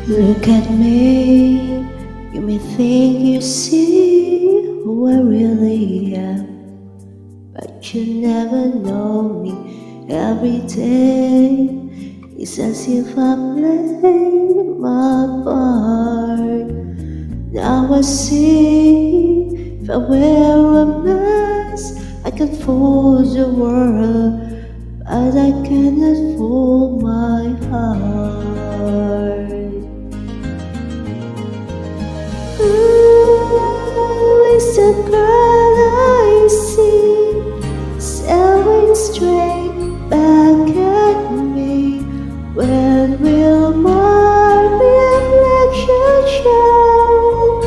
Look at me, you may think you see who I really am, but you never know me. Every day it's as if I played my part. Now I see if I wear a mask, I can fool the world, but I cannot fool my heart. Who is the girl I see staring straight back at me? When will my reflection show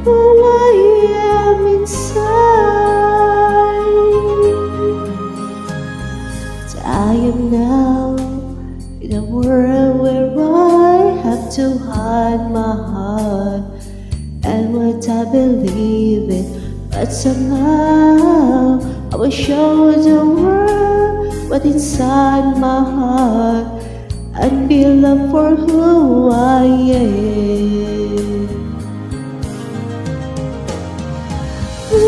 who I am inside? I am now in a world where I have to hide my heart and what I believe in, but somehow I will show the world what inside my heart and be loved for who I am. Who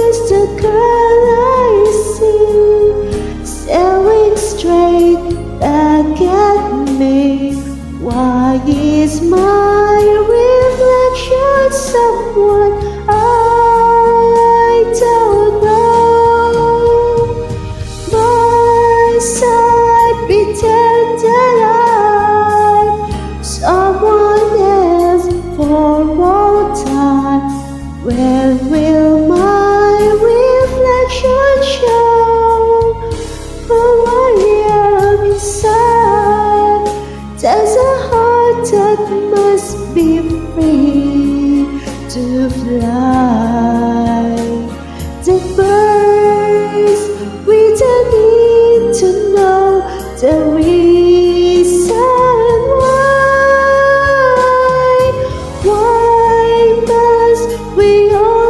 is the girl I see staring straight back at me? Why is my reflection someone I don't know? My side pretend that I'm someone else for all time. When will my reflection show who I am inside? There's a heart that must be free to fly. The birds, we don't need to know the reason why. Why must we all